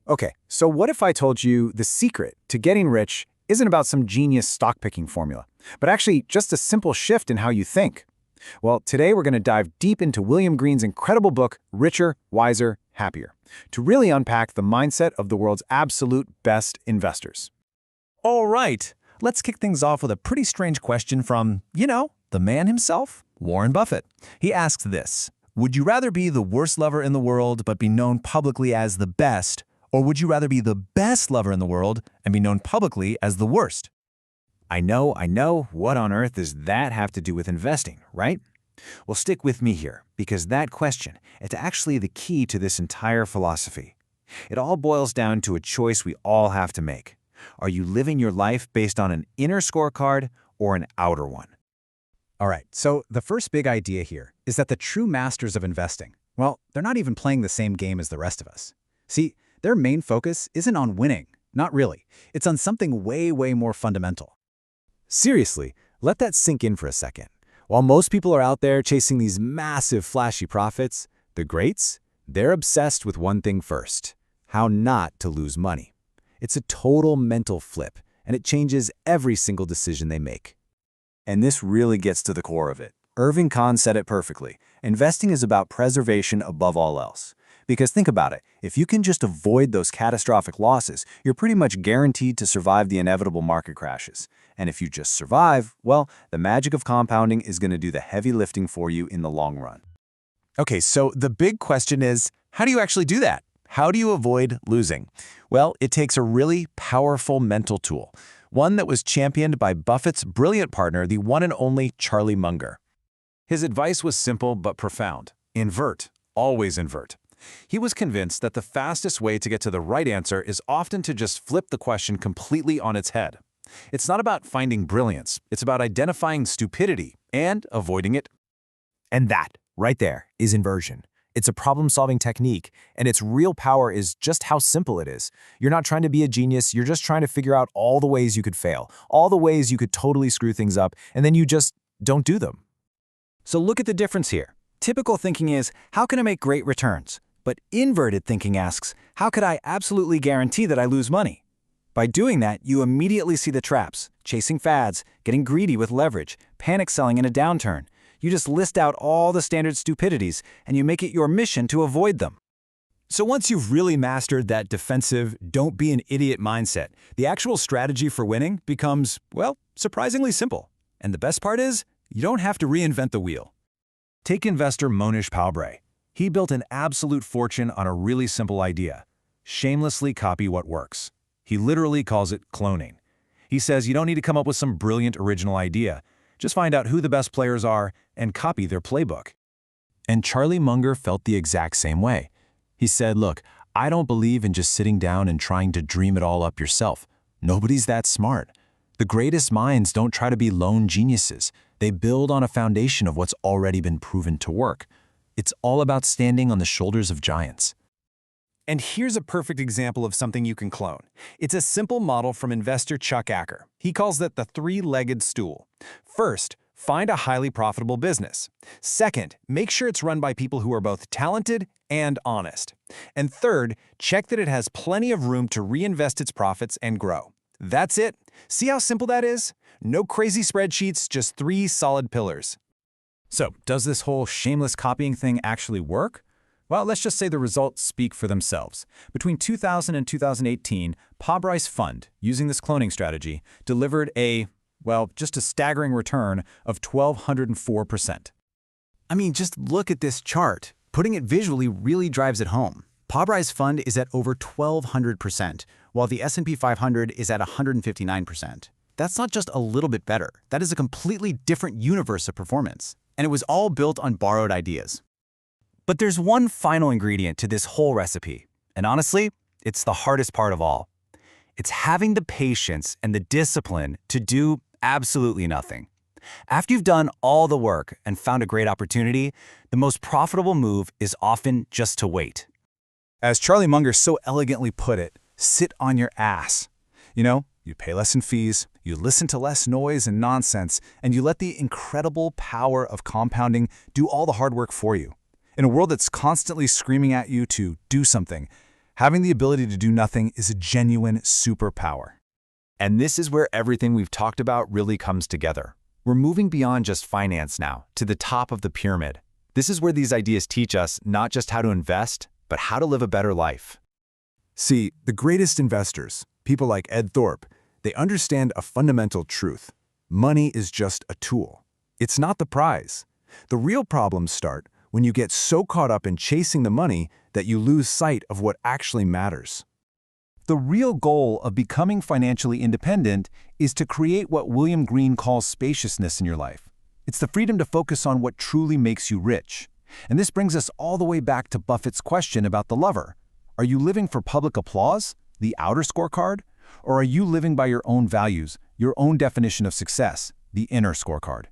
Okay, so what if I told you the secret to getting rich isn't about some genius stock-picking formula, but actually just a simple shift in how you think? Well, today we're going to dive deep into William Green's incredible book, Richer, Wiser, Happier, to really unpack the mindset of the world's absolute best investors. All right, let's kick things off with a pretty strange question from, the man himself, Warren Buffett. He asks this: would you rather be the worst lover in the world but be known publicly as the best, or would you rather be the best lover in the world and be known publicly as the worst? I know. What on earth does that have to do with investing, right? Well, stick with me here, because that question is actually the key to this entire philosophy. It all boils down to a choice we all have to make. Are you living your life based on an inner scorecard or an outer one? All right, so the first big idea here is that the true masters of investing, well, they're not even playing the same game as the rest of us. See, their main focus isn't on winning, not really. It's on something way more fundamental. Seriously, let that sink in for a second. While most people are out there chasing these massive flashy profits, the greats, they're obsessed with one thing first: how not to lose money. It's a total mental flip, and it changes every single decision they make. And this really gets to the core of it. Irving Kahn said it perfectly. Investing is about preservation above all else. Because think about it, if you can just avoid those catastrophic losses, you're pretty much guaranteed to survive the inevitable market crashes. And if you just survive, well, the magic of compounding is going to do the heavy lifting for you in the long run. Okay, so the big question is, how do you actually do that? How do you avoid losing? Well, it takes a really powerful mental tool, one that was championed by Buffett's brilliant partner, the one and only Charlie Munger. His advice was simple but profound. Invert. Always invert. He was convinced that the fastest way to get to the right answer is often to just flip the question completely on its head. It's not about finding brilliance. It's about identifying stupidity and avoiding it. And that, right there, is inversion. It's a problem-solving technique, and its real power is just how simple it is. You're not trying to be a genius, you're just trying to figure out all the ways you could fail, all the ways you could totally screw things up, and then you just don't do them. So look at the difference here. Typical thinking is, how can I make great returns? But inverted thinking asks, how could I absolutely guarantee that I lose money? By doing that, you immediately see the traps: chasing fads, getting greedy with leverage, panic selling in a downturn. You just list out all the standard stupidities, and you make it your mission to avoid them. So once you've really mastered that defensive, don't be an idiot mindset, the actual strategy for winning becomes, well, surprisingly simple. And the best part is, you don't have to reinvent the wheel. Take investor Mohnish Pabrai. He built an absolute fortune on a really simple idea: shamelessly copy what works. He literally calls it cloning. He says you don't need to come up with some brilliant original idea. Just find out who the best players are and copy their playbook. And Charlie Munger felt the exact same way. He said, look, I don't believe in just sitting down and trying to dream it all up yourself. Nobody's that smart. The greatest minds don't try to be lone geniuses. They build on a foundation of what's already been proven to work. It's all about standing on the shoulders of giants. And here's a perfect example of something you can clone. It's a simple model from investor Chuck Acker. He calls it the three-legged stool. First, find a highly profitable business. Second, make sure it's run by people who are both talented and honest. And third, check that it has plenty of room to reinvest its profits and grow. That's it. See how simple that is? No crazy spreadsheets, just 3 solid pillars. So, does this whole shameless copying thing actually work? Well, let's just say the results speak for themselves. Between 2000 and 2018, Pabrai's fund, using this cloning strategy, delivered just a staggering return of 1,204%. I mean, just look at this chart. Putting it visually really drives it home. Pabrai's fund is at over 1,200%, while the S&P 500 is at 159%. That's not just a little bit better. That is a completely different universe of performance. And it was all built on borrowed ideas. But there's one final ingredient to this whole recipe, and honestly, it's the hardest part of all. It's having the patience and the discipline to do absolutely nothing. After you've done all the work and found a great opportunity, the most profitable move is often just to wait. As Charlie Munger so elegantly put it, sit on your ass. You pay less in fees, you listen to less noise and nonsense, and you let the incredible power of compounding do all the hard work for you. In a world that's constantly screaming at you to do something, Having the ability to do nothing is a genuine superpower. And this is where everything we've talked about really comes together. We're moving beyond just finance now, to the top of the pyramid. This is where these ideas teach us not just how to invest, but how to live a better life. See, the greatest investors, people like Ed Thorpe, they understand a fundamental truth. Money is just a tool. It's not the prize. The real problems start when you get so caught up in chasing the money that you lose sight of what actually matters. The real goal of becoming financially independent is to create what William Green calls spaciousness in your life. It's the freedom to focus on what truly makes you rich. And this brings us all the way back to Buffett's question about the lover. Are you living for public applause, the outer scorecard? Or are you living by your own values, your own definition of success, the inner scorecard?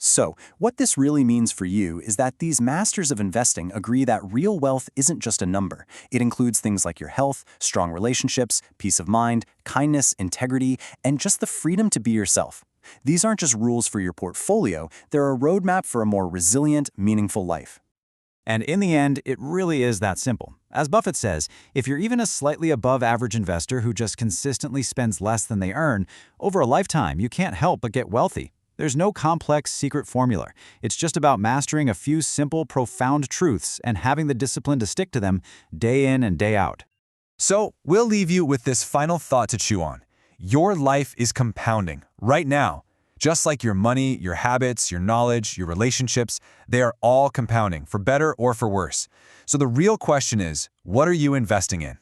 So, what this really means for you is that these masters of investing agree that real wealth isn't just a number. It includes things like your health, strong relationships, peace of mind, kindness, integrity, and just the freedom to be yourself. These aren't just rules for your portfolio, they're a roadmap for a more resilient, meaningful life. And in the end, it really is that simple. As Buffett says, if you're even a slightly above average investor who just consistently spends less than they earn, over a lifetime you can't help but get wealthy. There's no complex secret formula. It's just about mastering a few simple, profound truths and having the discipline to stick to them day in and day out. So, we'll leave you with this final thought to chew on. Your life is compounding right now. Just like your money, your habits, your knowledge, your relationships, they are all compounding, for better or for worse. So the real question is, what are you investing in?